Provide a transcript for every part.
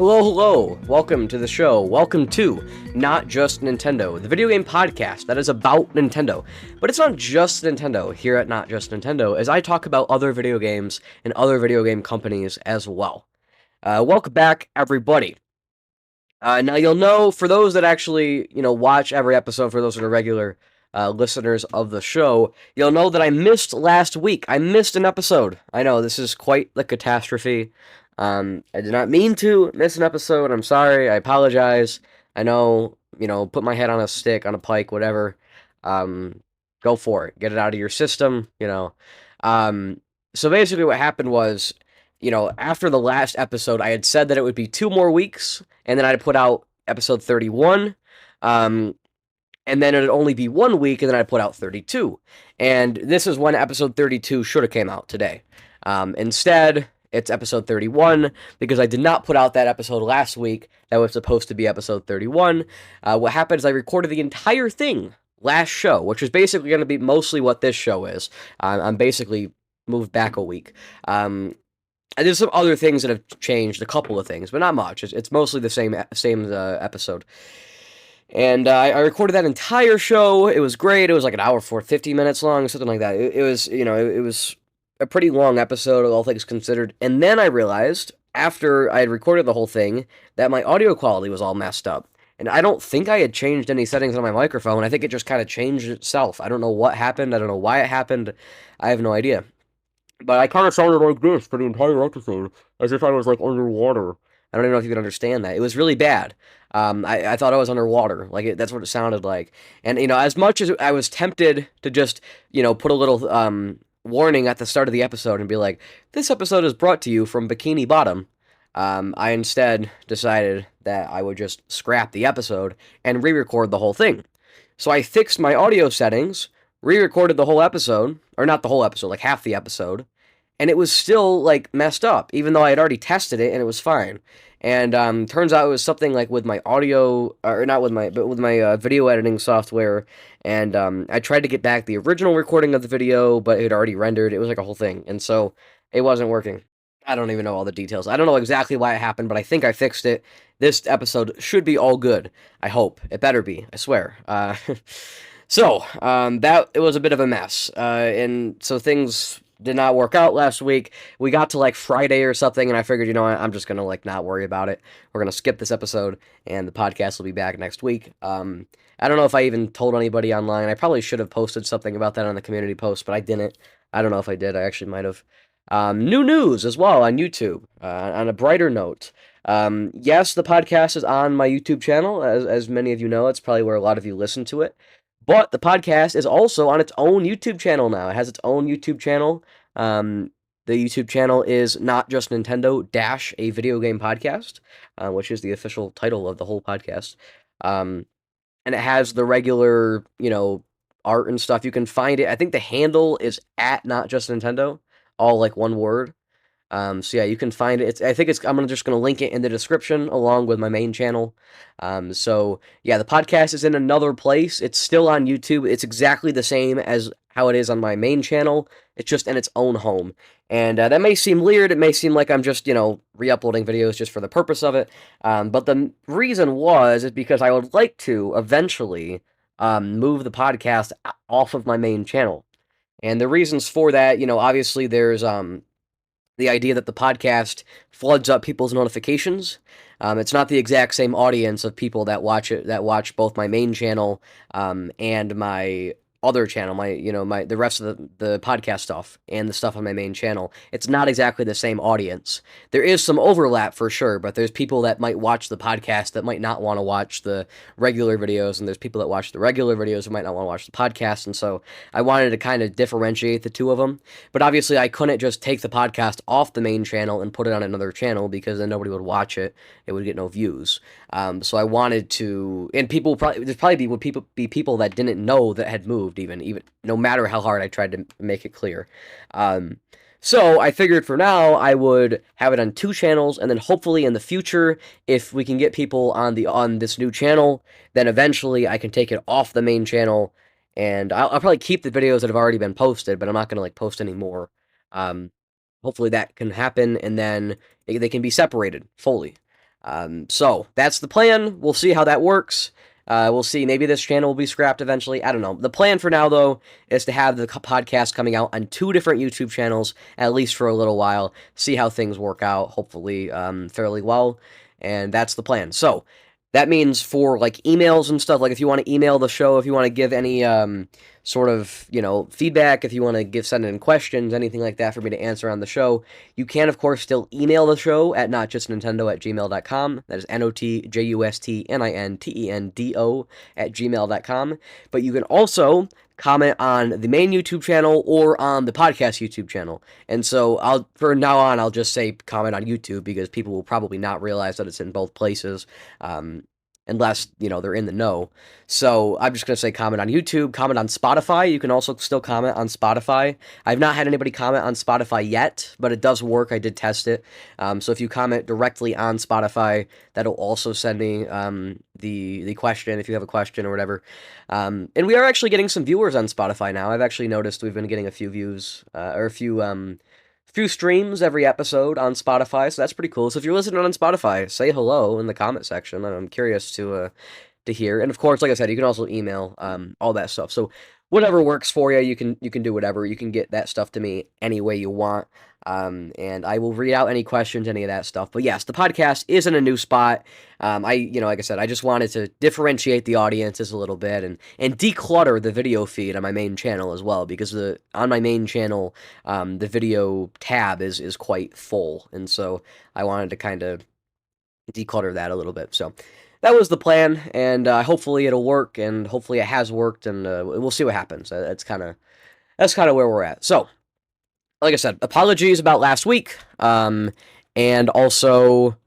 Hello. Welcome to the show. Welcome to Not Just Nintendo, the video game podcast that is about Nintendo. But it's not just Nintendo here at Not Just Nintendo, as I talk about other video games and other video game companies as well. Welcome back, everybody. Now, you'll know, for those that actually, watch every episode, for those that are regular listeners of the show, you'll know that I missed last week. I missed an episode. I know, this is quite the catastrophe. I did not mean to miss an episode. I'm sorry. I apologize. I know, put my head on a stick, on a pike, whatever. Go for it. Get it out of your system, So basically what happened was, after the last episode, I had said that it would be 2 more weeks, and then I'd put out episode 31. And then it'd only be 1 week, and then I'd put out 32. And this is when episode 32 should have came out today. Instead, it's episode 31, because I did not put out that episode last week. That was supposed to be episode 31. What happened is I recorded the entire thing last show, which is basically going to be mostly what this show is. I'm basically moved back a week. There's some other things that have changed, a couple of things, but not much. It's mostly the same episode. And I recorded that entire show. It was great. It was like an hour 50 minutes long, something like that. It was, it was a pretty long episode, all things considered. And then I realized, after I had recorded the whole thing, that my audio quality was all messed up. And I don't think I had changed any settings on my microphone. I think it just kind of changed itself. I don't know what happened. I don't know why it happened. I have no idea. But I kind of sounded like this for the entire episode, as if I was, like, underwater. I don't even know if you can understand that. It was really bad. I thought I was underwater. That's what it sounded like. And, as much as I was tempted to just, put a little warning at the start of the episode and be like, this episode is brought to you from Bikini Bottom, I instead decided that I would just scrap the episode and re-record the whole thing. So I fixed my audio settings, re-recorded the whole episode, or not the whole episode, like half the episode, and it was still, like, messed up, even though I had already tested it and it was fine. And turns out it was something like with my audio, or not with my, but with my video editing software. And I tried to get back the original recording of the video, but it had already rendered. It was like a whole thing, and so it wasn't working. I don't even know all the details. I don't know exactly why it happened, but I think I fixed it. This episode should be all good. I hope. It better be. I swear. So that it was a bit of a mess, and so things did not work out last week. We got to like Friday or something, and I figured, I'm just gonna not worry about it. We're gonna skip this episode, and the podcast will be back next week. I don't know if I even told anybody online. I probably should have posted something about that on the community post, but I didn't. I don't know if I did. I actually might have. New news as well on YouTube. On a brighter note, yes, the podcast is on my YouTube channel, as many of you know. It's probably where a lot of you listen to it. But the podcast is also on its own YouTube channel now. It has its own YouTube channel. The YouTube channel is Not Just Nintendo - a video game podcast, which is the official title of the whole podcast. And it has the regular, art and stuff. You can find it. I think the handle is at Not Just Nintendo, all like one word. So yeah, you can find it. I'm just gonna link it in the description along with my main channel. So yeah, the podcast is in another place. It's still on YouTube. It's exactly the same as how it is on my main channel. It's just in its own home. And that may seem weird. It may seem like I'm just, re-uploading videos just for the purpose of it. But the reason is because I would like to eventually move the podcast off of my main channel. And the reasons for that, obviously there's the idea that the podcast floods up people's notifications. It's not the exact same audience of people that watch both my main channel and my other channel, the rest of the podcast stuff and the stuff on my main channel. It's not exactly the same audience. There is some overlap for sure, but there's people that might watch the podcast that might not want to watch the regular videos, and there's people that watch the regular videos who might not want to watch the podcast, and so I wanted to kind of differentiate the two of them. But obviously I couldn't just take the podcast off the main channel and put it on another channel, because then nobody would watch it. It would get no views. So I wanted to, and there'd probably be people that didn't know that had moved, even no matter how hard I tried to make it clear. So I figured for now I would have it on 2 channels, and then hopefully in the future, if we can get people on this new channel, then eventually I can take it off the main channel, and I'll probably keep the videos that have already been posted, but I'm not gonna post any more. Hopefully that can happen, and then they can be separated fully. So that's the plan. We'll see how that works. We'll see. Maybe this channel will be scrapped eventually. I don't know. The plan for now, though, is to have the podcast coming out on 2 different YouTube channels, at least for a little while. See how things work out, hopefully fairly well. And that's the plan. So that means for like emails and stuff, like if you want to email the show, if you want to give any sort of, feedback, if you want to send in questions, anything like that for me to answer on the show, you can, of course, still email the show at notjustnintendo@gmail.com. That is NOTJUSTNINTENDO@gmail.com. But you can also comment on the main YouTube channel or on the podcast YouTube channel. And so from now on, I'll just say comment on YouTube because people will probably not realize that it's in both places. Unless, they're in the know. So I'm just going to say comment on YouTube, comment on Spotify. You can also still comment on Spotify. I've not had anybody comment on Spotify yet, but it does work. I did test it. So if you comment directly on Spotify, that'll also send me the question if you have a question or whatever. And we are actually getting some viewers on Spotify now. I've actually noticed we've been getting a few views or a few streams every episode on Spotify, so that's pretty cool. So if you're listening on Spotify, say hello in the comment section. I'm curious to hear. And of course, like I said, you can also email all that stuff. So whatever works for you, you can do whatever. You can get that stuff to me any way you want. And I will read out any questions, any of that stuff. But yes, the podcast is in a new spot. Like I said, I just wanted to differentiate the audiences a little bit and declutter the video feed on my main channel as well, because on my main channel, the video tab is quite full, and so I wanted to kind of declutter that a little bit. So that was the plan, and hopefully it'll work, and hopefully it has worked, and we'll see what happens. That's kind of where we're at. So, like I said, apologies about last week, and also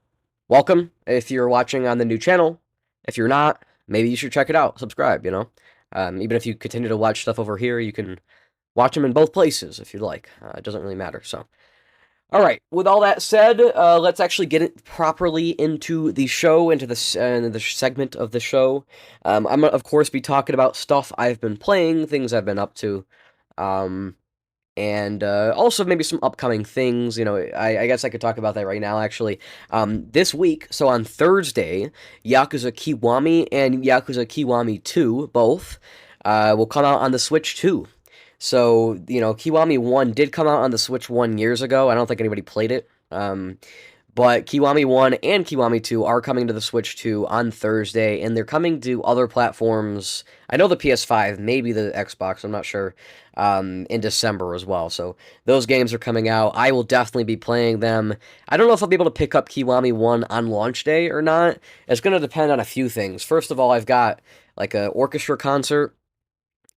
welcome if you're watching on the new channel. If you're not, maybe you should check it out, subscribe, even if you continue to watch stuff over here, you can watch them in both places if you'd like. It doesn't really matter. So, all right, with all that said, let's actually get it properly into the show, into the segment of the show. I'm going to, of course, be talking about stuff I've been playing, things I've been up to, and also maybe some upcoming things. I guess I could talk about that right now, actually. This week, so on Thursday, Yakuza Kiwami and Yakuza Kiwami 2, both, will come out on the Switch 2. So, Kiwami 1 did come out on the Switch 1 years ago. I don't think anybody played it. But Kiwami 1 and Kiwami 2 are coming to the Switch 2 on Thursday, and they're coming to other platforms. I know the PS5, maybe the Xbox, I'm not sure, in December as well. So those games are coming out. I will definitely be playing them. I don't know if I'll be able to pick up Kiwami 1 on launch day or not. It's going to depend on a few things. First of all, I've got like an orchestra concert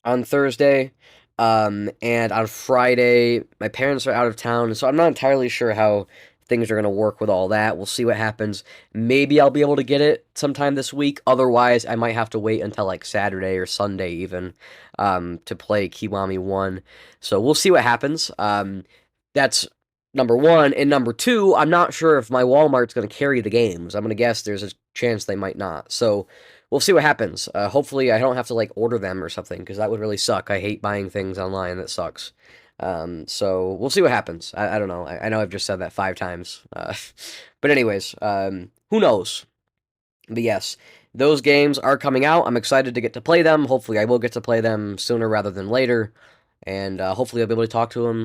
on Thursday. And on Friday, my parents are out of town, so I'm not entirely sure how things are going to work with all that. We'll see what happens. Maybe I'll be able to get it sometime this week. Otherwise, I might have to wait until like Saturday or Sunday even to play Kiwami 1. So we'll see what happens. That's number one. And number two, I'm not sure if my Walmart's going to carry the games. I'm going to guess there's a chance they might not. So we'll see what happens. Hopefully I don't have to, like, order them or something, because that would really suck. I hate buying things online. That sucks. So we'll see what happens. I don't know. I know I've just said that 5 times. But anyways, who knows? But yes, those games are coming out. I'm excited to get to play them. Hopefully I will get to play them sooner rather than later. And hopefully I'll be able to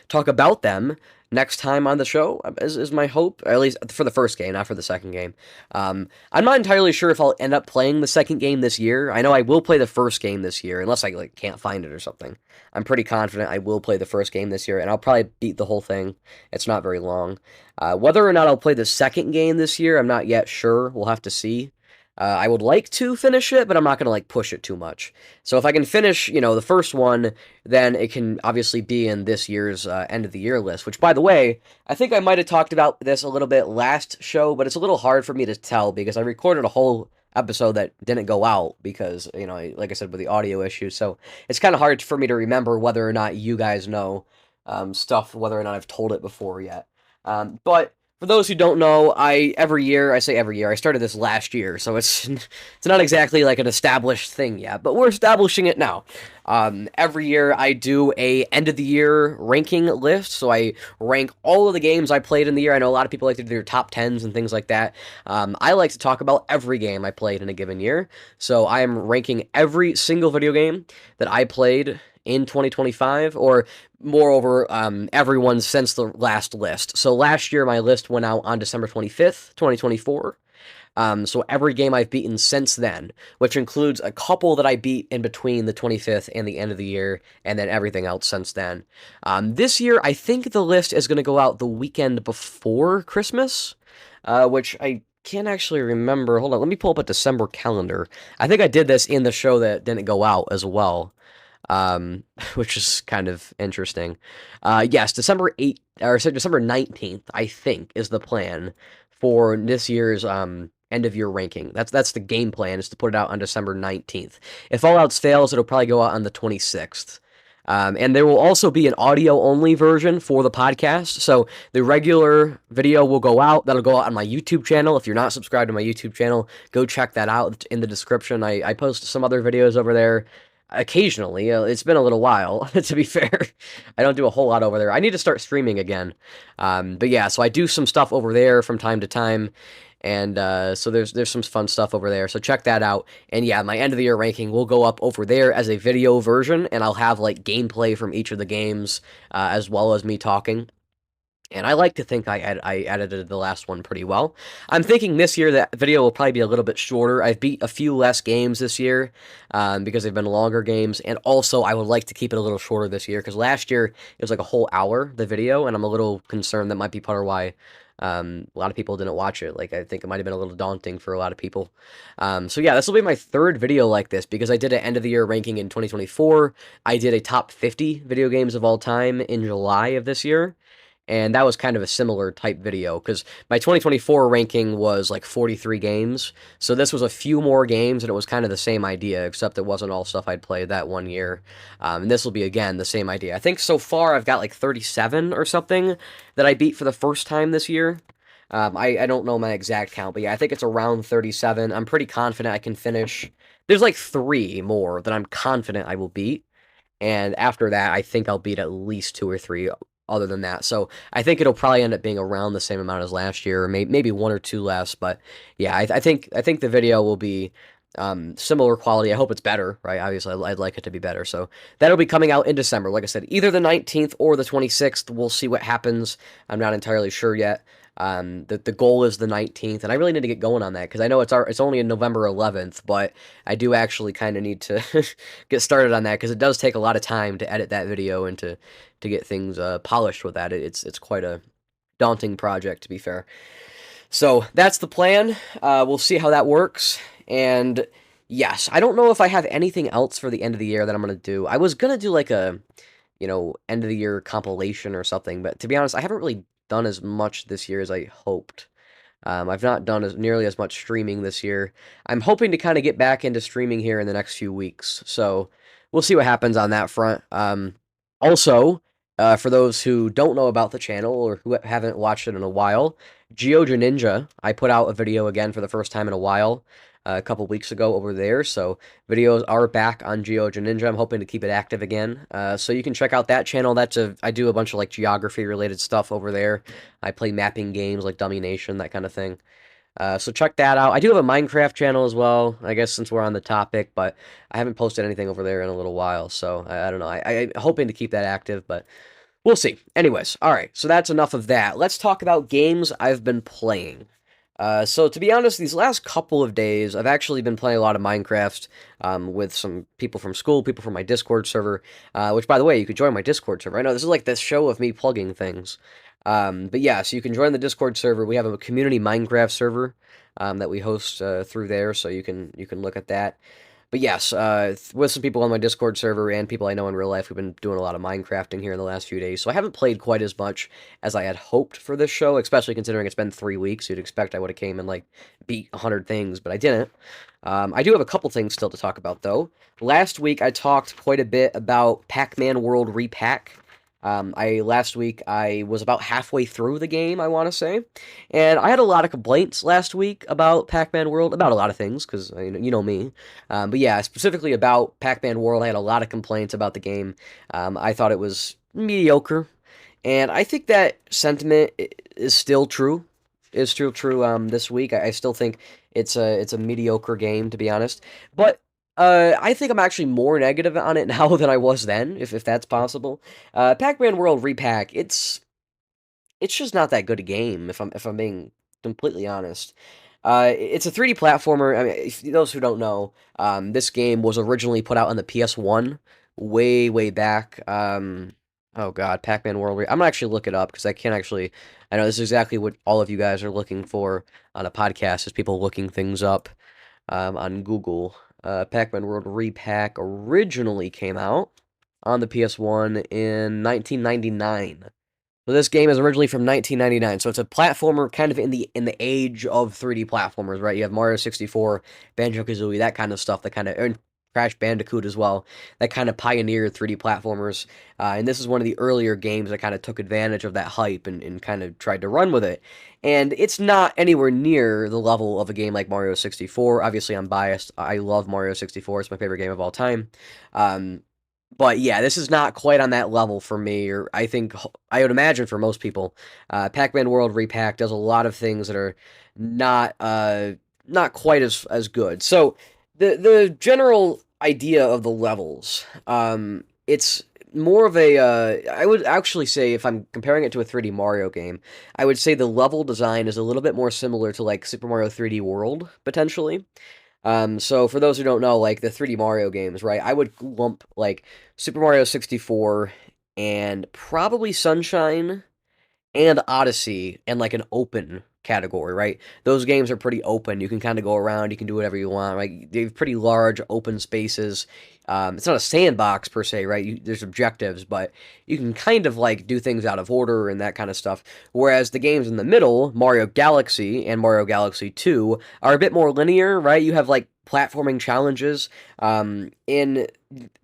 talk about them next time on the show, is my hope, or at least for the first game, not for the second game. I'm not entirely sure if I'll end up playing the second game this year. I know I will play the first game this year, unless I can't find it or something. I'm pretty confident I will play the first game this year, and I'll probably beat the whole thing. It's not very long. Whether or not I'll play the second game this year, I'm not yet sure. We'll have to see. I would like to finish it, but I'm not going to, push it too much. So if I can finish, the first one, then it can obviously be in this year's end of the year list, which, by the way, I think I might have talked about this a little bit last show, but it's a little hard for me to tell because I recorded a whole episode that didn't go out because, like I said, with the audio issue. So it's kind of hard for me to remember whether or not you guys know stuff, whether or not I've told it before yet. But for those who don't know, every year, I say every year, I started this last year, so it's not exactly like an established thing yet, but we're establishing it now. Every year I do a end of the year ranking list, so I rank all of the games I played in the year. I know a lot of people like to do their top 10s and things like that. I like to talk about every game I played in a given year, so I am ranking every single video game that I played in 2025, or moreover, everyone since the last list. So last year, my list went out on December 25th, 2024. So every game I've beaten since then, which includes a couple that I beat in between the 25th and the end of the year, and then everything else since then. This year, I think the list is going to go out the weekend before Christmas, which I can't actually remember. Hold on, let me pull up a December calendar. I think I did this in the show that didn't go out as well. Which is kind of interesting. Yes, December 8th, or December 19th, I think, is the plan for this year's end of year ranking. That's the game plan, is to put it out on December 19th. If all else fails, it'll probably go out on the 26th. And there will also be an audio-only version for the podcast, so the regular video will go out. That'll go out on my YouTube channel. If you're not subscribed to my YouTube channel, go check that out in the description. I post some other videos over there occasionally. It's been a little while, to be fair. I don't do a whole lot over there. I need to start streaming again. But yeah, so I do some stuff over there from time to time, and so there's some fun stuff over there. So check that out. And yeah, my end of the year ranking will go up over there as a video version, and I'll have like gameplay from each of the games, as well as me talking. And I like to think I edited the last one pretty well. I'm thinking this year that video will probably be a little bit shorter. I've beat a few less games this year, because they've been longer games. And also, I would like to keep it a little shorter this year, because last year it was like a whole hour, the video, and I'm a little concerned that might be part of why a lot of people didn't watch it. Like, I think it might have been a little daunting for a lot of people. So yeah, this will be my third video like this, because I did an end of the year ranking in 2024. I did a top 50 video games of all time in July of this year. And that was kind of a similar type video, because my 2024 ranking was like 43 games. So this was a few more games, and it was kind of the same idea, except it wasn't all stuff I'd played that one year. And this will be, again, the same idea. I think so far I've got like 37 or something that I beat for the first time this year. I don't know my exact count, but yeah, I think it's around 37. I'm pretty confident I can finish. There's like 3 more that I'm confident I will beat. And after that, I think I'll beat at least 2 or 3 other than that. So I think it'll probably end up being around the same amount as last year, or maybe 1 or 2 less. But yeah, I think the video will be similar quality. I hope it's better, right? Obviously, I'd like it to be better. So that'll be coming out in December. Like I said, either the 19th or the 26th. We'll see what happens. I'm not entirely sure yet. The goal is the 19th, and I really need to get going on that, because I know it's only in November 11th, but I do actually kind of need to get started on that, because it does take a lot of time to edit that video and to get things polished with that. It's quite a daunting project, to be fair. So that's the plan. We'll see how that works. And yes, I don't know if I have anything else for the end of the year that I'm gonna do. I was gonna do like a, end of the year compilation or something, but to be honest, I haven't really done as much this year as I hoped. I've not done nearly as much streaming this year. I'm hoping to kind of get back into streaming here in the next few weeks, so we'll see what happens on that front. Also, for those who don't know about the channel, or who haven't watched it in a while, YT Gininja, I put out a video again for the first time in a while, a couple weeks ago over there, so videos are back on YT Gininja. I'm hoping to keep it active again, so you can check out that channel. I do a bunch of like geography related stuff over there. I play mapping games like Dummy Nation, that kind of thing. So check that out. I do have a Minecraft channel as well, I guess, since we're on the topic, but I haven't posted anything over there in a little while, so I don't know. I'm hoping to keep that active, but we'll see. Anyways, alright, so that's enough of that. Let's talk about games I've been playing. So to be honest, these last couple of days, I've actually been playing a lot of Minecraft, with some people from school, people from my Discord server, which, by the way, you could join my Discord server. I know this is like this show of me plugging things. But yeah, so you can join the Discord server. We have a community Minecraft server, that we host, through there, so you can look at that. But yes, with some people on my Discord server and people I know in real life, we've been doing a lot of Minecrafting here in the last few days, so I haven't played quite as much as I had hoped for this show, especially considering it's been 3 weeks. You'd expect I would have came and, like, beat 100 things, but I didn't. I do have a couple things still to talk about, though. Last week, I talked quite a bit about Pac-Man World Re-Pac. Last week I was about halfway through the game, I want to say, and I had a lot of complaints last week about Pac-Man World, about a lot of things, because you know me. But yeah, specifically about Pac-Man World, I had a lot of complaints about the game. I thought it was mediocre, and I think that sentiment is still true. Is still true. This week, I still think it's a mediocre game, to be honest. But I think I'm actually more negative on it now than I was then, if that's possible. Pac-Man World Re-Pac, it's just not that good a game, if I'm being completely honest. It's a 3D platformer. I mean, if those who don't know, this game was originally put out on the PS1 way back. Oh God, Pac-Man World. I'm gonna actually look it up because I can't actually. I know this is exactly what all of you guys are looking for on a podcast, is people looking things up on Google. Pac-Man World Re-Pac originally came out on the PS1 in 1999. So this game is originally from 1999, so it's a platformer kind of in the age of 3D platformers, right? You have Mario 64, Banjo-Kazooie, that kind of stuff, that kind of, and Crash Bandicoot as well, that kind of pioneered 3D platformers. And this is one of the earlier games that kind of took advantage of that hype and kind of tried to run with it. And it's not anywhere near the level of a game like Mario 64. Obviously, I'm biased. I love Mario 64. It's my favorite game of all time. But yeah, this is not quite on that level for me, or I would imagine for most people. Pac-Man World Re-Pac does a lot of things that are not quite as good. So the general idea of the levels, it's more of a I would actually say, if I'm comparing it to a 3D Mario game, I would say the level design is a little bit more similar to like Super Mario 3D World potentially. So for those who don't know, like the 3D Mario games, right? I would lump like Super Mario 64 and probably Sunshine and Odyssey in like an open category, right? Those games are pretty open. You can kind of go around, you can do whatever you want. Like they have pretty large open spaces. It's not a sandbox per se, right? There's objectives, but you can kind of like do things out of order and that kind of stuff. Whereas the games in the middle, Mario Galaxy and Mario Galaxy 2, are a bit more linear, right? You have like platforming challenges. In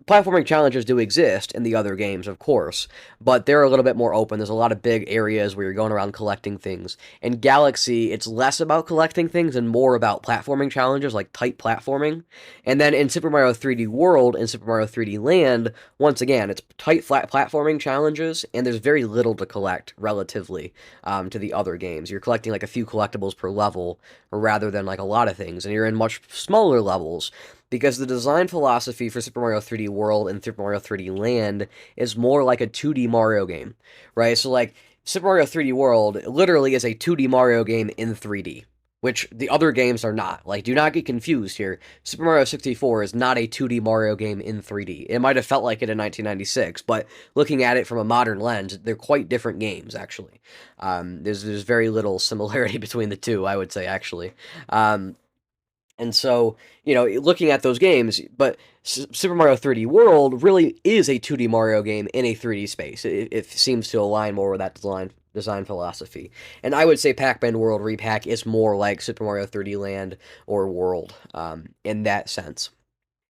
platforming challenges do exist in the other games, of course, but they're a little bit more open. There's a lot of big areas where you're going around collecting things. In Galaxy, it's less about collecting things and more about platforming challenges, like tight platforming. And then in Super Mario 3D World and Super Mario 3D Land, once again, it's tight flat platforming challenges, and there's very little to collect relatively to the other games. You're collecting like a few collectibles per level, rather than like a lot of things, and you're in much smaller levels, because the design philosophy for Super Mario 3D World and Super Mario 3D Land is more like a 2D Mario game, right? So like Super Mario 3D World literally is a 2D Mario game in 3D, which the other games are not. Like, do not get confused here. Super Mario 64 is not a 2D Mario game in 3D. It might have felt like it in 1996, but looking at it from a modern lens, they're quite different games, actually. There's very little similarity between the two, I would say, actually. And so, looking at those games, but Super Mario 3D World really is a 2D Mario game in a 3D space. It seems to align more with that design philosophy. And I would say Pac-Man World Re-Pac is more like Super Mario 3D Land or World, in that sense.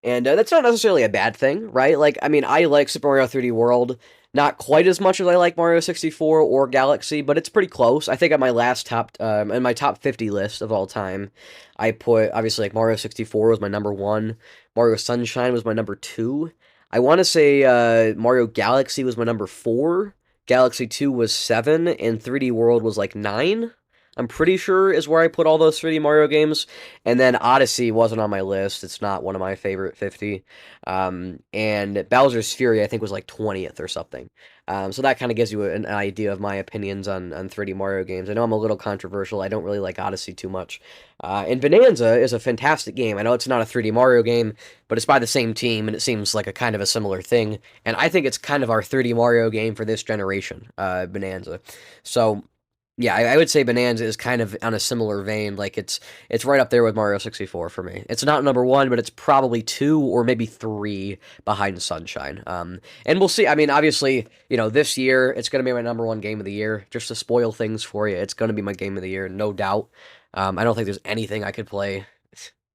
And that's not necessarily a bad thing, right? Like, I mean, I like Super Mario 3D World not quite as much as I like Mario 64 or Galaxy, but it's pretty close. I think at my in my top 50 list of all time, I put, obviously, like Mario 64 was my number one, Mario Sunshine was my number two. I want to say Mario Galaxy was my number four, Galaxy 2 was seven, and 3D World was like nine. I'm pretty sure is where I put all those 3D Mario games. And then Odyssey wasn't on my list. It's not one of my favorite 50. And Bowser's Fury, I think, was like 20th or something. So that kind of gives you an idea of my opinions on 3D Mario games. I know I'm a little controversial. I don't really like Odyssey too much. And Bonanza is a fantastic game. I know it's not a 3D Mario game, but it's by the same team, and it seems like a kind of a similar thing. And I think it's kind of our 3D Mario game for this generation, Bonanza. So yeah, I would say Bonanza is kind of on a similar vein. Like it's right up there with Mario 64 for me. It's not number one, but it's probably two or maybe three behind Sunshine. And we'll see. I mean, obviously, this year it's going to be my number one game of the year. Just to spoil things for you, it's going to be my game of the year, no doubt. I don't think there's anything I could play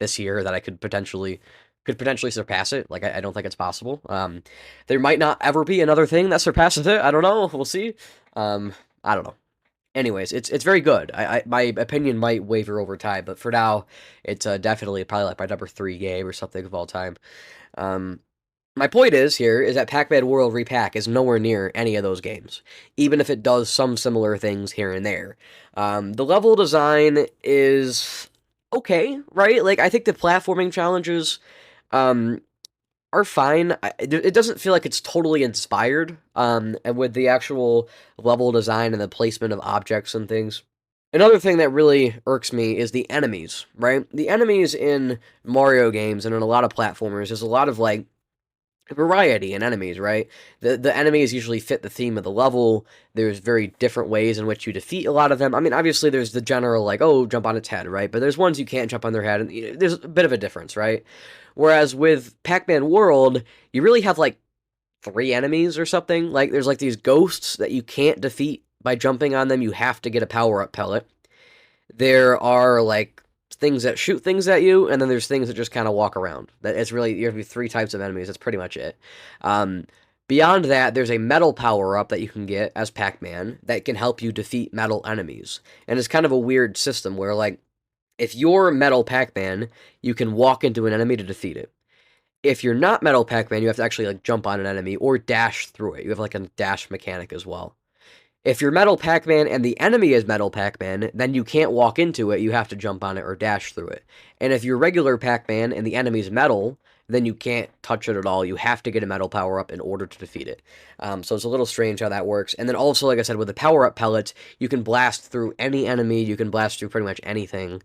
this year that I could potentially could potentially surpass it. Like, I don't think it's possible. There might not ever be another thing that surpasses it. I don't know. We'll see. I don't know. Anyways, it's very good. My opinion might waver over time, but for now, it's definitely probably like my number 3 game or something of all time. My point is that Pac-Man World Re-Pac is nowhere near any of those games, even if it does some similar things here and there. The level design is okay, right? Like, I think the platforming challenges are fine. It doesn't feel like it's totally inspired, and with the actual level design and the placement of objects and things. Another thing that really irks me is the enemies, right? The enemies in Mario games and in a lot of platformers, there's a lot of, like, variety in enemies, right? The enemies usually fit the theme of the level. There's very different ways in which you defeat a lot of them. I mean, obviously there's the general, like, oh, jump on its head, right? But there's ones you can't jump on their head, and there's a bit of a difference, right? Whereas with Pac-Man World, you really have, like, 3 enemies or something. Like, there's, like, these ghosts that you can't defeat by jumping on them. You have to get a power-up pellet. There are, like, things that shoot things at you, and then there's things that just kind of walk around. That it's really, you have 3 types of enemies. That's pretty much it. Beyond that, there's a metal power-up that you can get as Pac-Man that can help you defeat metal enemies. And it's kind of a weird system where, like, if you're Metal Pac-Man, you can walk into an enemy to defeat it. If you're not Metal Pac-Man, you have to actually, like, jump on an enemy or dash through it. You have, like, a dash mechanic as well. If you're Metal Pac-Man and the enemy is Metal Pac-Man, then you can't walk into it, you have to jump on it or dash through it. And if you're regular Pac-Man and the enemy's metal, then you can't touch it at all. You have to get a metal power-up in order to defeat it. So it's a little strange how that works. And then also, like I said, with the power-up pellets, you can blast through any enemy, you can blast through pretty much anything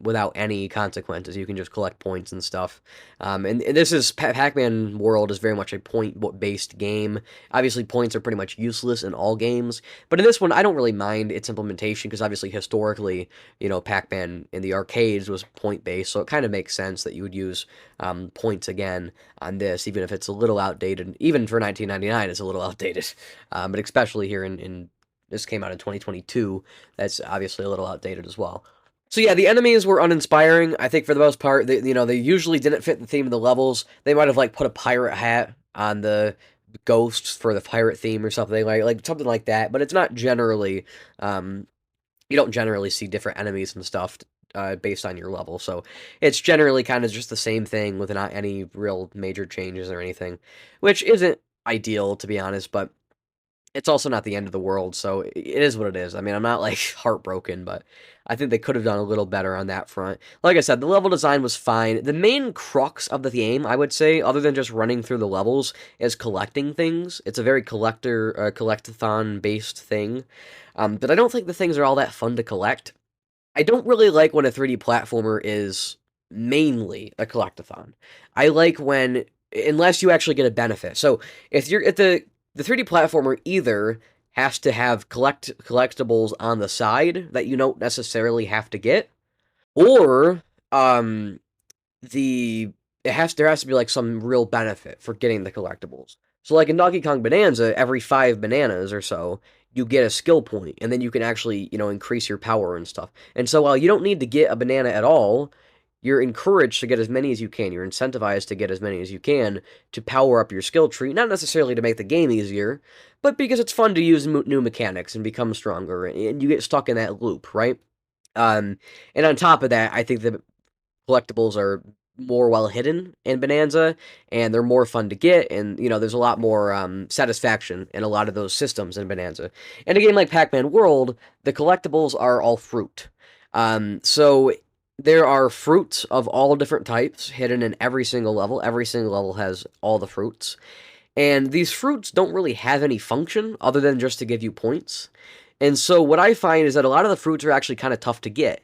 without any consequences. You can just collect points and stuff. And this is, Pac-Man World is very much a point-based game. Obviously, points are pretty much useless in all games, but in this one, I don't really mind its implementation, because obviously, historically, you know, Pac-Man in the arcades was point-based, so it kind of makes sense that you would use points again on this, even if it's a little outdated. Even for 1999, it's a little outdated, but especially here in this came out in 2022, that's obviously a little outdated as well. So yeah, the enemies were uninspiring. I think for the most part, they usually didn't fit the theme of the levels. They might have, like, put a pirate hat on the ghosts for the pirate theme or something, like something like that. But it's not generally, you don't generally see different enemies and stuff based on your level. So it's generally kind of just the same thing with not any real major changes or anything, which isn't ideal, to be honest, but it's also not the end of the world, so it is what it is. I mean, I'm not, like, heartbroken, but I think they could have done a little better on that front. Like I said, the level design was fine. The main crux of the game, I would say, other than just running through the levels, is collecting things. It's a very collectathon-based thing, but I don't think the things are all that fun to collect. I don't really like when a 3D platformer is mainly a collectathon. I like when, unless you actually get a benefit. So, if you're at the 3D platformer either has to have collectibles on the side that you don't necessarily have to get, or there has to be, like, some real benefit for getting the collectibles. So, like, in Donkey Kong Bonanza, every 5 bananas or so, you get a skill point, and then you can actually, increase your power and stuff. And so while you don't need to get a banana at all, you're encouraged to get as many as you can. You're incentivized to get as many as you can to power up your skill tree, not necessarily to make the game easier, but because it's fun to use new mechanics and become stronger, and you get stuck in that loop, right? And on top of that, I think the collectibles are more well hidden in Bonanza, and they're more fun to get, and, there's a lot more satisfaction in a lot of those systems in Bonanza. In a game like Pac-Man World, the collectibles are all fruit. So there are fruits of all different types hidden in every single level. Every single level has all the fruits. And these fruits don't really have any function other than just to give you points. And so what I find is that a lot of the fruits are actually kind of tough to get.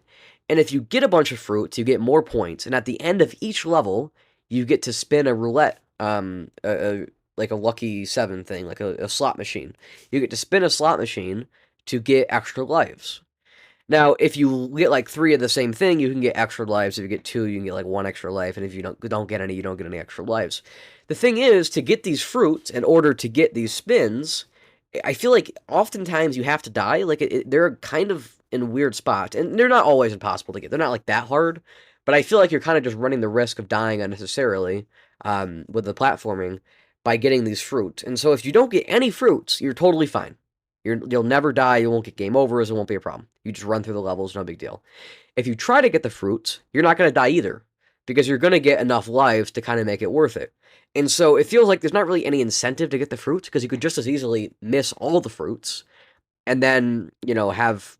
And if you get a bunch of fruits, you get more points. And at the end of each level, you get to spin a roulette, like a lucky 7 thing, like a slot machine. You get to spin a slot machine to get extra lives. Now, if you get, like, 3 of the same thing, you can get extra lives. If you get 2, you can get, like, 1 extra life. And if you don't get any, you don't get any extra lives. The thing is, to get these fruits, in order to get these spins, I feel like oftentimes you have to die. Like, they're kind of in weird spots. And they're not always impossible to get. They're not, like, that hard. but I feel like you're kind of just running the risk of dying unnecessarily with the platforming by getting these fruits. And so if you don't get any fruits, you're totally fine. You'll never die, you won't get game overs, it won't be a problem. You just run through the levels, no big deal. If you try to get the fruits, you're not going to die either, because you're going to get enough lives to kind of make it worth it. And so it feels like there's not really any incentive to get the fruits, because you could just as easily miss all the fruits, and then, have,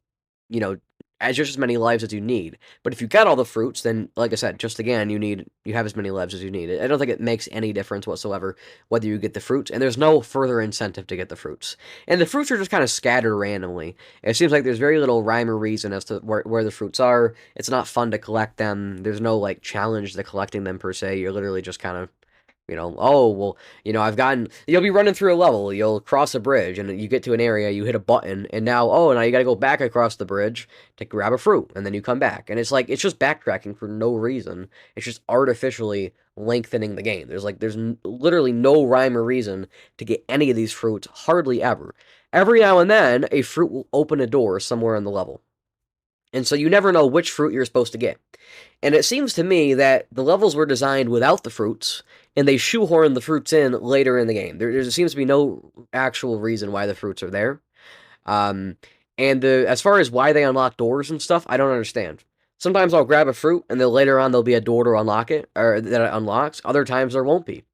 just as many lives as you need. But if you get all the fruits, then, like I said, just again, you have as many lives as you need. I don't think it makes any difference whatsoever whether you get the fruits, and there's no further incentive to get the fruits. And the fruits are just kind of scattered randomly. It seems like there's very little rhyme or reason as to where the fruits are. It's not fun to collect them. There's no, challenge to collecting them per se. You're literally just kind of, oh, well, you'll be running through a level, you'll cross a bridge, and you get to an area, you hit a button, and now you gotta go back across the bridge to grab a fruit, and then you come back. And it's just backtracking for no reason. It's just artificially lengthening the game. There's literally no rhyme or reason to get any of these fruits, hardly ever. Every now and then, a fruit will open a door somewhere in the level. And so you never know which fruit you're supposed to get. And it seems to me that the levels were designed without the fruits, and they shoehorn the fruits in later in the game. There seems to be no actual reason why the fruits are there. As far as why they unlock doors and stuff, I don't understand. Sometimes I'll grab a fruit, and then later on there'll be a door to unlock it, or that it unlocks. Other times there won't be.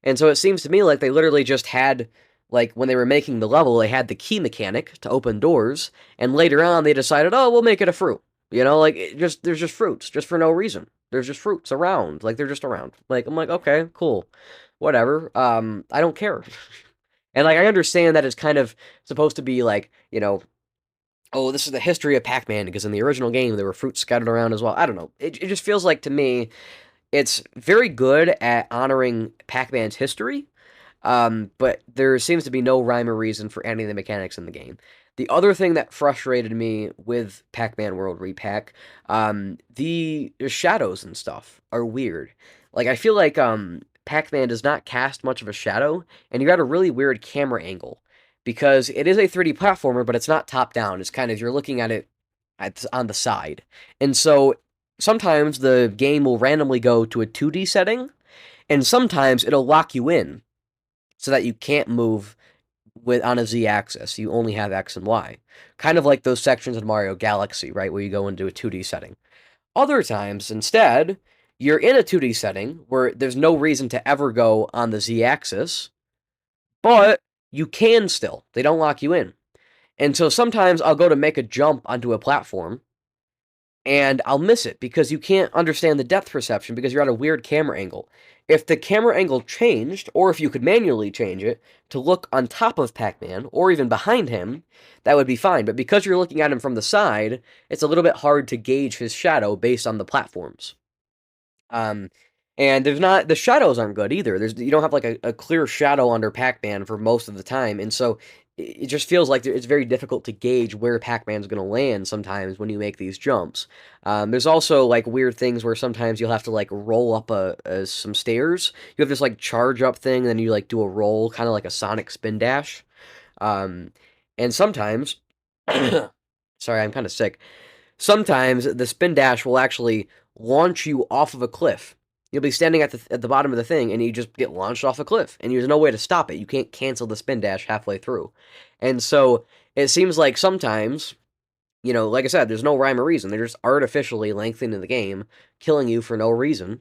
And so it seems to me like they literally just had, when they were making the level, they had the key mechanic to open doors, and later on they decided, oh, we'll make it a fruit. There's just fruits, just for no reason. There's just fruits around, they're just around. I'm like, okay, cool, whatever. I don't care. And I understand that it's kind of supposed to be oh, this is the history of Pac-Man, because in the original game there were fruits scattered around as well. I don't know. It just feels like to me, it's very good at honoring Pac-Man's history, but there seems to be no rhyme or reason for any of the mechanics in the game. The other thing that frustrated me with Pac-Man World Re-Pac, the shadows and stuff are weird. I feel like Pac-Man does not cast much of a shadow, and you got a really weird camera angle, because it is a 3D platformer, but it's not top-down. It's kind of, you're looking at it on the side. And so sometimes the game will randomly go to a 2D setting, and sometimes it'll lock you in so that you can't move on a Z-axis. You only have X and Y. Kind of like those sections in Mario Galaxy, right, where you go into a 2D setting. Other times, instead, you're in a 2D setting where there's no reason to ever go on the Z-axis, but you can still. They don't lock you in. And so sometimes I'll go to make a jump onto a platform, and I'll miss it because you can't understand the depth perception because you're at a weird camera angle. If the camera angle changed, or if you could manually change it to look on top of Pac-Man, or even behind him, that would be fine. But because you're looking at him from the side, it's a little bit hard to gauge his shadow based on the platforms. And the shadows aren't good either. You don't have a clear shadow under Pac-Man for most of the time, and so it just feels like it's very difficult to gauge where Pac-Man's going to land sometimes when you make these jumps. There's also weird things where sometimes you'll have to roll up some stairs. You have this charge up thing, and then you do a roll, kind of like a Sonic spin dash. And sometimes, sorry, I'm kind of sick. Sometimes the spin dash will actually launch you off of a cliff. You'll be standing at the bottom of the thing, and you just get launched off a cliff, and there's no way to stop it. You can't cancel the spin dash halfway through. And so it seems like sometimes, like I said, there's no rhyme or reason. They're just artificially lengthening the game, killing you for no reason,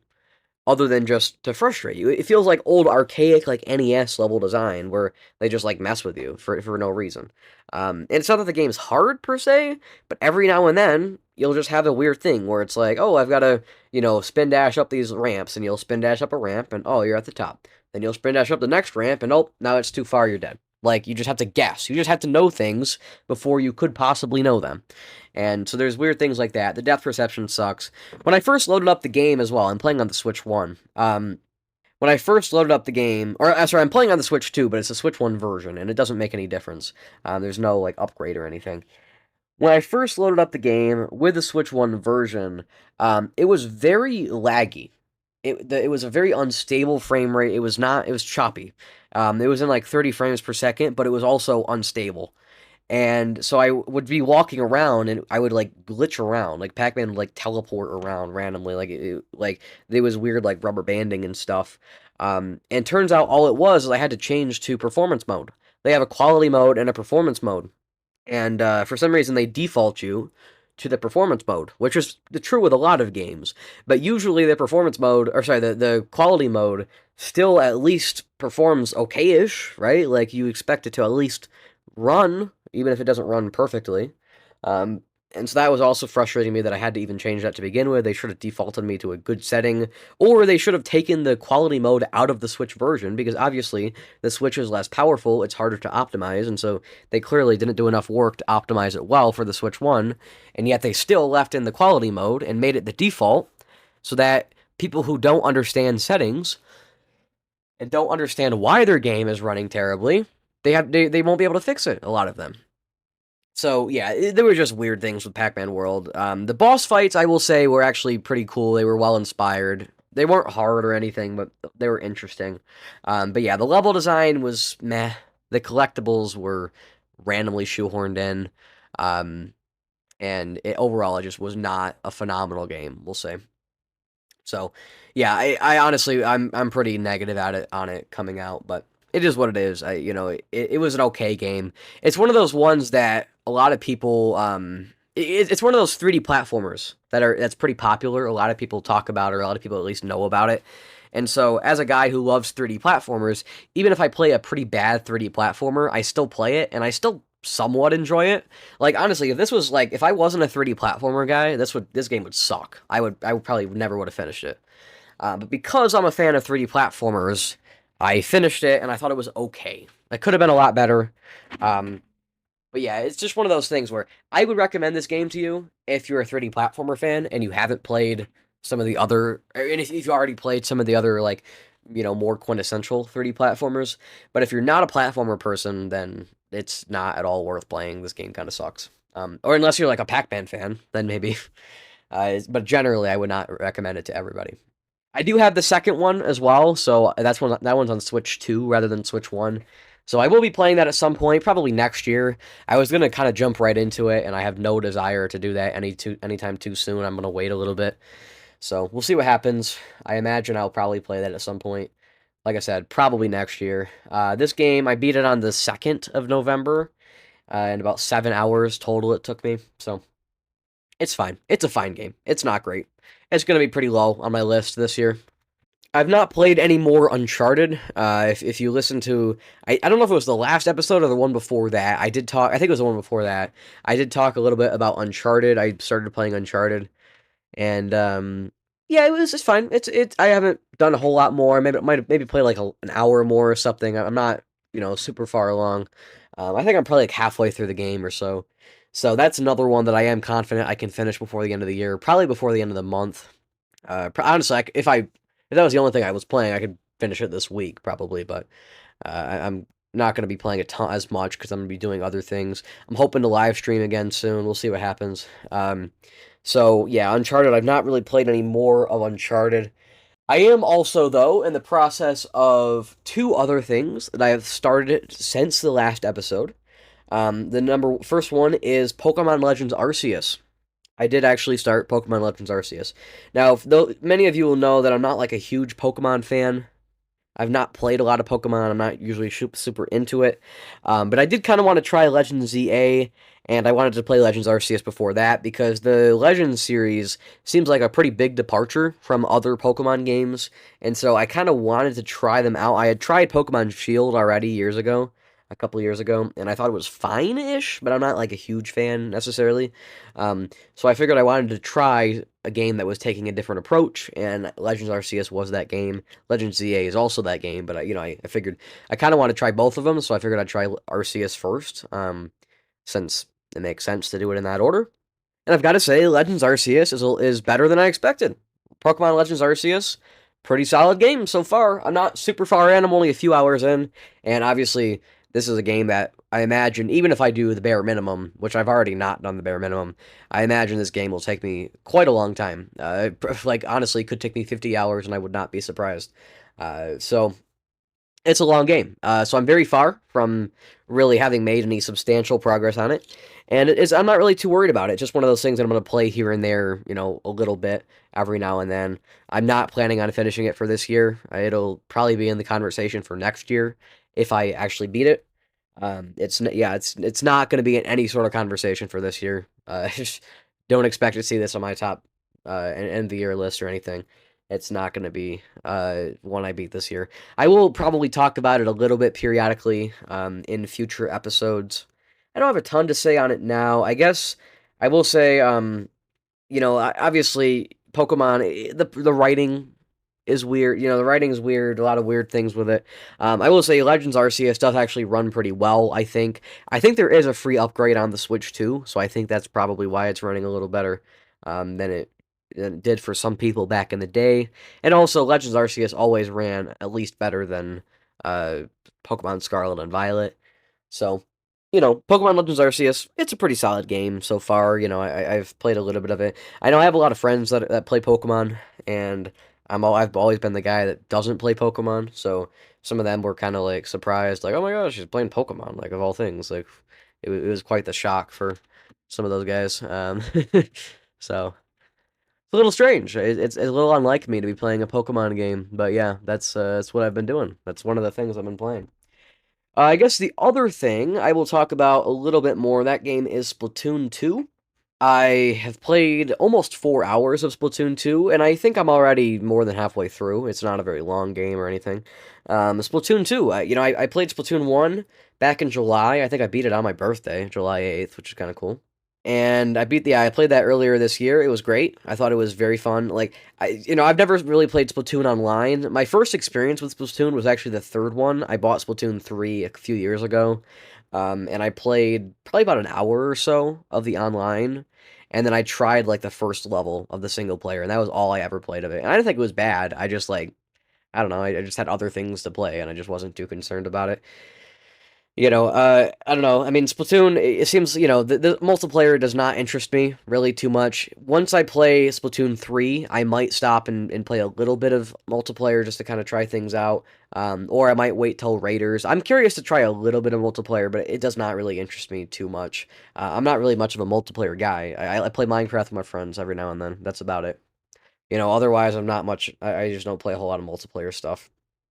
other than just to frustrate you. It feels like old archaic NES level design where they just mess with you for no reason. And it's not that the game's hard per se, but every now and then you'll just have a weird thing where it's oh, I've got to, spin dash up these ramps, and you'll spin dash up a ramp, and oh, you're at the top. Then you'll spin dash up the next ramp, and oh, now it's too far, you're dead. You just have to guess. You just have to know things before you could possibly know them. And so there's weird things like that. The depth perception sucks. When I first loaded up the game as well, I'm playing on the Switch 1. When I first loaded up the game, sorry, I'm playing on the Switch 2, but it's a Switch 1 version, and it doesn't make any difference. There's no, upgrade or anything. When I first loaded up the game with the Switch 1 version, it was very laggy. It was a very unstable frame rate. It was choppy. It was in 30 frames per second, but it was also unstable. And so I would be walking around and I would like glitch around. Like Pac-Man would like teleport around randomly. Like there was weird like rubber banding and stuff. And turns out all it was is I had to change to performance mode. They have a quality mode and a performance mode. And for some reason they default you to the performance mode, which is true with a lot of games. But usually the performance mode, or sorry, the quality mode still at least performs okay-ish, right? Like you expect it to at least run, even if it doesn't run perfectly. Um, and so that was also frustrating me that I had to even change that to begin with. They should have defaulted me to a good setting, or they should have taken the quality mode out of the Switch version, because obviously the Switch is less powerful, it's harder to optimize, and so they clearly didn't do enough work to optimize it well for the Switch 1, and yet they still left in the quality mode and made it the default, so that people who don't understand settings and don't understand why their game is running terribly, they won't be able to fix it, a lot of them. So yeah, there were just weird things with Pac-Man World. The boss fights, I will say, were actually pretty cool. They were well inspired. They weren't hard or anything, but they were interesting. But yeah, the level design was meh. The collectibles were randomly shoehorned in, um, and overall, it just was not a phenomenal game. We'll say. So yeah, I honestly, I'm pretty negative at it on it coming out, but it is what it is. It was an okay game. It's one of those ones that a lot of people, it's one of those 3D platformers that's pretty popular. A lot of people talk about it, or a lot of people at least know about it. And so, as a guy who loves 3D platformers, even if I play a pretty bad 3D platformer, I still play it, and I still somewhat enjoy it. Like honestly, if I wasn't a 3D platformer guy, this game would suck. I would probably never would have finished it. But because I'm a fan of 3D platformers, I finished it and I thought it was okay. It could have been a lot better. But yeah, it's just one of those things where I would recommend this game to you if you're a 3D platformer fan and you haven't played some of the other, and if you already played some of the other, like, more quintessential 3D platformers. But if you're not a platformer person, then it's not at all worth playing. This game kind of sucks. Or unless you're like a Pac-Man fan, then maybe. But generally, I would not recommend it to everybody. I do have the second one as well, so that one's on Switch 2 rather than Switch 1. So I will be playing that at some point, probably next year. I was gonna kind of jump right into it, and I have no desire to do that anytime too soon. I'm gonna wait a little bit. So we'll see what happens. I imagine I'll probably play that at some point. Like I said, probably next year. This game, I beat it on the 2nd of November, and about 7 hours total it took me. So it's fine. It's a fine game. It's not great. It's going to be pretty low on my list this year. I've not played any more Uncharted. If you listen to, I don't know if it was the last episode or the one before that. I think it was the one before that. I did talk a little bit about Uncharted. I started playing Uncharted, and yeah, it was just fine. I haven't done a whole lot more. Maybe play like an hour more or something. I'm not super far along. I think I'm probably like halfway through the game or so. So that's another one that I am confident I can finish before the end of the year, probably before the end of the month. Honestly, if that was the only thing I was playing, I could finish it this week probably, but I'm not going to be playing a ton as much because I'm going to be doing other things. I'm hoping to live stream again soon. We'll see what happens. So yeah, Uncharted. I've not really played any more of Uncharted. I am also, though, in the process of two other things that I have started since the last episode. The first one is Pokemon Legends Arceus. I did actually start Pokemon Legends Arceus. Now, though many of you will know that I'm not like a huge Pokemon fan. I've not played a lot of Pokemon. I'm not usually super into it. But I did kind of want to try Legends ZA, and I wanted to play Legends Arceus before that because the Legends series seems like a pretty big departure from other Pokemon games, and so I kind of wanted to try them out. I had tried Pokemon Shield already a couple years ago, and I thought it was fine-ish, but I'm not like a huge fan necessarily. So I figured I wanted to try a game that was taking a different approach, and Legends Arceus was that game. Legends ZA is also that game, but I figured I kind of want to try both of them, so I figured I'd try Arceus first, since it makes sense to do it in that order. And I've got to say, Legends Arceus is better than I expected. Pokemon Legends Arceus, pretty solid game so far. I'm not super far in, I'm only a few hours in, and obviously this is a game that I imagine, even if I do the bare minimum, which I've already not done the bare minimum, I imagine this game will take me quite a long time. Honestly, it could take me 50 hours and I would not be surprised. So, it's a long game. So I'm very far from really having made any substantial progress on it. And I'm not really too worried about it. It's just one of those things that I'm going to play here and there, a little bit every now and then. I'm not planning on finishing it for this year. It'll probably be in the conversation for next year if I actually beat it. It's not going to be in any sort of conversation for this year. Don't expect to see this on my top end of the year list or anything. It's not going to be one I beat this year. I will probably talk about it a little bit periodically in future episodes. I don't have a ton to say on it now. I guess I will say, obviously Pokemon, the writing is weird. The writing is weird. A lot of weird things with it. I will say Legends Arceus does actually run pretty well. I think. There is a free upgrade on the Switch too, so I think that's probably why it's running a little better than it did for some people back in the day. And also, Legends Arceus always ran at least better than uh, Pokemon Scarlet and Violet. So, Pokemon Legends Arceus, it's a pretty solid game so far. I've played a little bit of it. I know I have a lot of friends that play Pokemon, and I've always been the guy that doesn't play Pokemon. So some of them were kind of like surprised, like, oh my gosh, she's playing Pokemon, like of all things. Like it was quite the shock for some of those guys. So it's a little strange. It's a little unlike me to be playing a Pokemon game, but yeah, that's what I've been doing. That's one of the things I've been playing. I guess the other thing I will talk about a little bit more, that game is Splatoon 2. I have played almost 4 hours of Splatoon 2, and I think I'm already more than halfway through. It's not a very long game or anything. Splatoon 2, I played Splatoon 1 back in July. I think I beat it on my birthday, July 8th, which is kind of cool. And I played that earlier this year. It was great. I thought it was very fun. Like, I've never really played Splatoon online. My first experience with Splatoon was actually the third one. I bought Splatoon 3 a few years ago. And I played probably about an hour or so of the online. And then I tried, like, the first level of the single player. And that was all I ever played of it. And I didn't think it was bad. I just, like, I don't know. I just had other things to play. And I just wasn't too concerned about it. I don't know. I mean, Splatoon, it seems, the multiplayer does not interest me really too much. Once I play Splatoon 3, I might stop and play a little bit of multiplayer just to kind of try things out. Or I might wait till Raiders. I'm curious to try a little bit of multiplayer, but it does not really interest me too much. I'm not really much of a multiplayer guy. I play Minecraft with my friends every now and then. That's about it. Otherwise, I'm not much. I just don't play a whole lot of multiplayer stuff.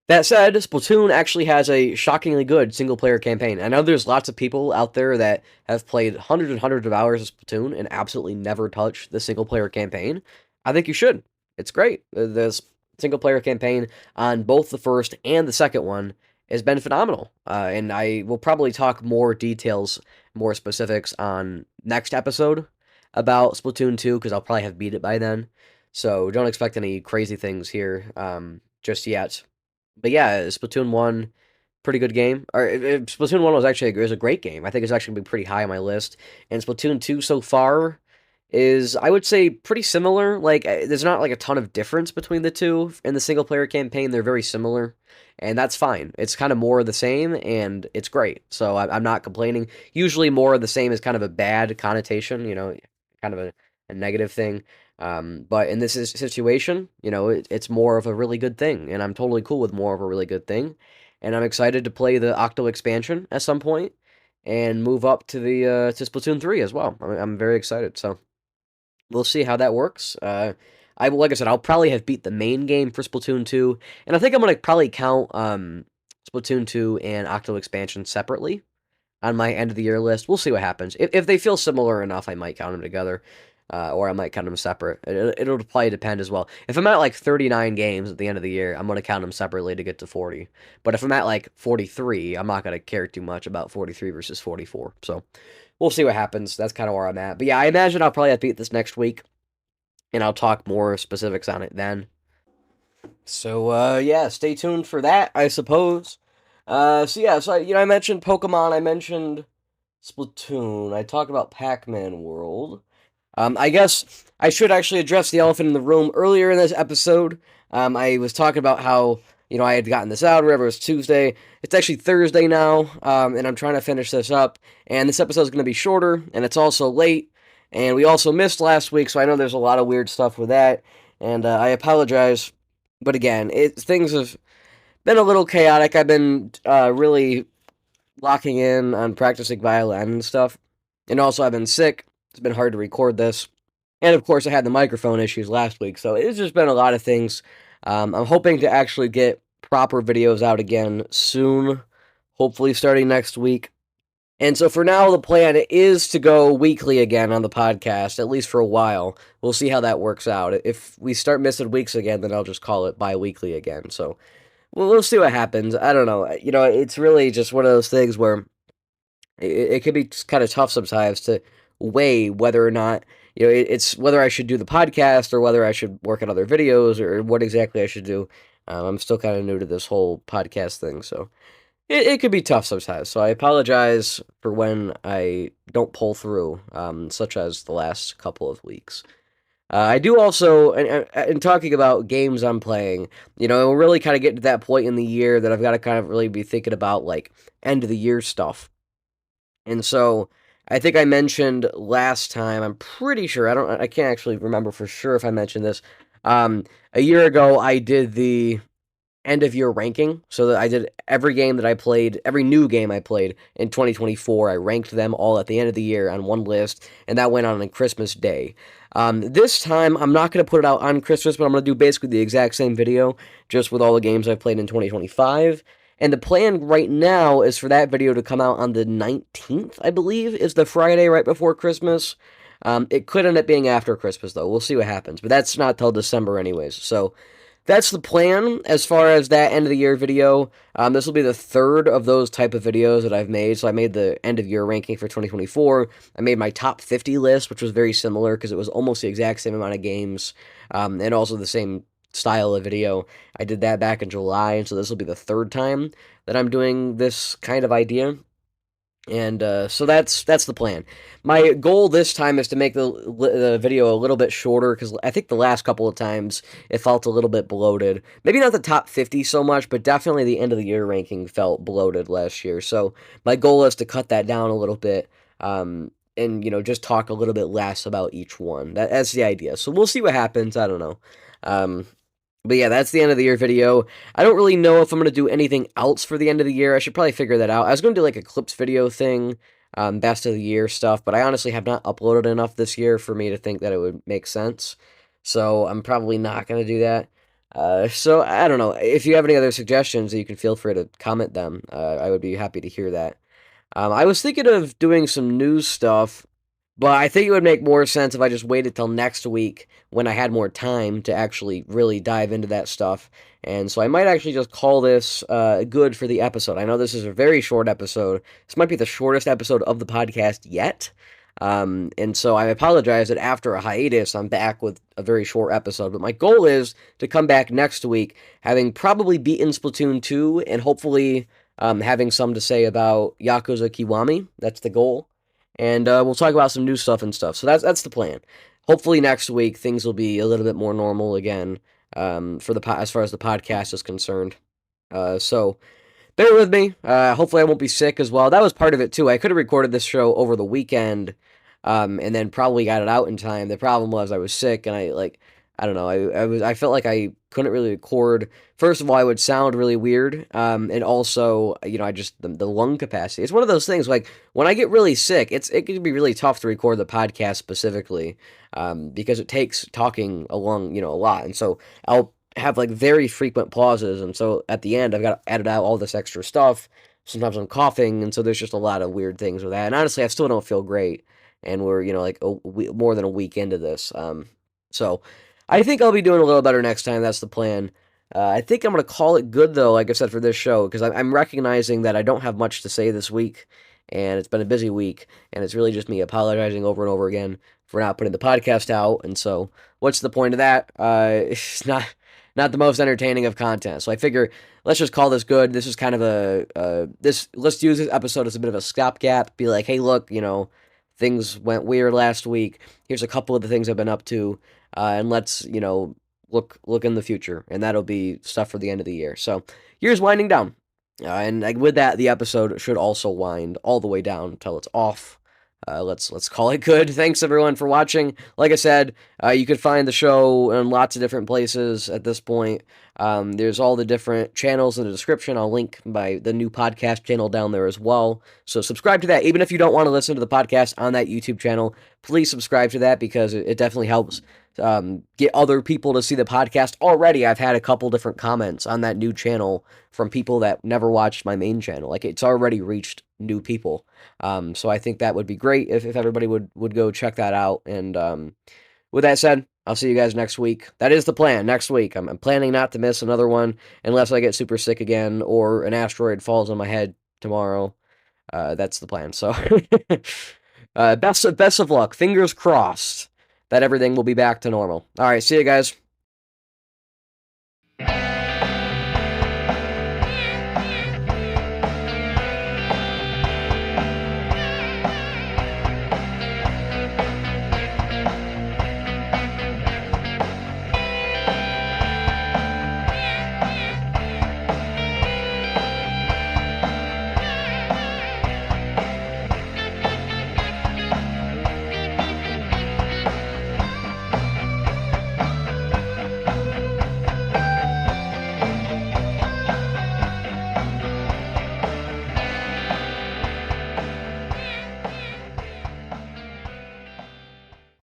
That said, Splatoon actually has a shockingly good single-player campaign. I know there's lots of people out there that have played hundreds and hundreds of hours of Splatoon and absolutely never touched the single-player campaign. I think you should. It's great. The single-player campaign on both the first and the second one has been phenomenal. And I will probably talk more details, more specifics on next episode about Splatoon 2, because I'll probably have beat it by then. So don't expect any crazy things here just yet. But yeah, Splatoon 1, pretty good game. Splatoon 1 was a great game. I think it's actually been pretty high on my list. And Splatoon 2 so far is, I would say, pretty similar. Like, there's not like a ton of difference between the two in the single player campaign. They're very similar, and that's fine. It's kind of more of the same, and it's great. So I'm not complaining. Usually, more of the same is kind of a bad connotation, kind of a negative thing. But in this situation, it's more of a really good thing, and I'm totally cool with more of a really good thing. And I'm excited to play the Octo expansion at some point and move up to the to Splatoon 3 as well. I'm very excited. So we'll see how that works. Like I said, I'll probably have beat the main game for Splatoon 2, and I think I'm gonna probably count Splatoon 2 and Octo expansion separately on my end of the year list. We'll see what happens. If they feel similar enough, I might count them together. Or I might count them separate. It'll probably depend as well. If I'm at like 39 games at the end of the year, I'm going to count them separately to get to 40. But if I'm at like 43, I'm not going to care too much about 43 versus 44. So we'll see what happens. That's kind of where I'm at. But yeah, I imagine I'll probably have to beat this next week. And I'll talk more specifics on it then. So yeah, stay tuned for that, I suppose. I mentioned Pokemon. I mentioned Splatoon. I talked about Pac-Man World. I guess I should actually address the elephant in the room. Earlier in this episode, I was talking about how, I had gotten this out, whatever, it was Tuesday. It's actually Thursday now, and I'm trying to finish this up. And this episode is going to be shorter, and it's also late. And we also missed last week, so I know there's a lot of weird stuff with that. And I apologize. But again, things have been a little chaotic. I've been really locking in on practicing violin and stuff. And also, I've been sick. It's been hard to record this. And of course, I had the microphone issues last week. So it's just been a lot of things. I'm hoping to actually get proper videos out again soon, hopefully starting next week. And so for now, the plan is to go weekly again on the podcast, at least for a while. We'll see how that works out. If we start missing weeks again, then I'll just call it bi-weekly again. So we'll see what happens. I don't know. It's really just one of those things where it can be kind of tough sometimes to weigh whether or not, it's whether I should do the podcast or whether I should work on other videos or what exactly I should do. I'm still kind of new to this whole podcast thing, so it could be tough sometimes. So I apologize for when I don't pull through, such as the last couple of weeks. I do also, and talking about games I'm playing, we're really kind of getting to that point in the year that I've got to kind of really be thinking about, like, end of the year stuff. And so I think I mentioned last time, I'm pretty sure, I can't actually remember for sure if I mentioned this. A year ago, I did the end of year ranking. So that I did every game that I played, every new game I played in 2024. I ranked them all at the end of the year on one list, and that went on Christmas Day. This time, I'm not going to put it out on Christmas, but I'm going to do basically the exact same video, just with all the games I've played in 2025. And the plan right now is for that video to come out on the 19th, I believe, is the Friday right before Christmas. It could end up being after Christmas, though. We'll see what happens. But that's not till December anyways. So that's the plan as far as that end of the year video. This will be the third of those type of videos that I've made. So I made the end of year ranking for 2024. I made my top 50 list, which was very similar because it was almost the exact same amount of games, and also the same style of video. I did that back in July, and so this will be the third time that I'm doing this kind of idea. And so that's the plan. My goal this time is to make the video a little bit shorter because I think the last couple of times it felt a little bit bloated. Maybe not the top 50 so much, but definitely the end of the year ranking felt bloated last year. So my goal is to cut that down a little bit, and just talk a little bit less about each one. That's the idea. So we'll see what happens. I don't know. But yeah, that's the end of the year video. I don't really know if I'm going to do anything else for the end of the year. I should probably figure that out. I was going to do like a clips video thing, best of the year stuff, but I honestly have not uploaded enough this year for me to think that it would make sense. So I'm probably not going to do that. So I don't know. If you have any other suggestions, you can feel free to comment them. I would be happy to hear that. I was thinking of doing some news stuff, but I think it would make more sense if I just waited till next week when I had more time to actually really dive into that stuff. And so I might actually just call this good for the episode. I know this is a very short episode. This might be the shortest episode of the podcast yet. And so I apologize that after a hiatus, I'm back with a very short episode. But my goal is to come back next week, having probably beaten Splatoon 2 and hopefully having some to say about Yakuza Kiwami. That's the goal. And we'll talk about some new stuff and stuff. So that's the plan. Hopefully next week things will be a little bit more normal again, as far as the podcast is concerned. So bear with me. Hopefully I won't be sick as well. That was part of it too. I could have recorded this show over the weekend, and then probably got it out in time. The problem was I was sick, and I don't know. I felt like I couldn't really record. First of all, I would sound really weird, and also, I just the lung capacity. It's one of those things. Like when I get really sick, it can be really tough to record the podcast specifically, because it takes talking a lot, and so I'll have like very frequent pauses, and so at the end I've got to edit out all this extra stuff. Sometimes I'm coughing, and so there's just a lot of weird things with that. And honestly, I still don't feel great, and we're more than a week into this, so. I think I'll be doing a little better next time. That's the plan. I think I'm going to call it good, though, like I said, for this show, because I'm recognizing that I don't have much to say this week, and it's been a busy week, and it's really just me apologizing over and over again for not putting the podcast out, and so what's the point of that? It's not the most entertaining of content, so I figure let's just call this good. This is kind of let's use this episode as a bit of a stopgap, be like, hey, look, things went weird last week. Here's a couple of the things I've been up to. And let's, look in the future, and that'll be stuff for the end of the year. So, year's winding down, and with that, the episode should also wind all the way down until it's off. let's call it good. Thanks everyone for watching. Like I said, you could find the show in lots of different places at this point. There's all the different channels in the description. I'll link the new podcast channel down there as well. So subscribe to that. Even if you don't want to listen to the podcast on that YouTube channel, please subscribe to that because it definitely helps get other people to see the podcast. Already, I've had a couple different comments on that new channel from people that never watched my main channel. Like, it's already reached new people. So I think that would be great if everybody would go check that out. And with that said, I'll see you guys next week. That is the plan, next week. I'm planning not to miss another one unless I get super sick again or an asteroid falls on my head tomorrow. That's the plan. So best of luck. Fingers crossed that everything will be back to normal. All right, see you guys.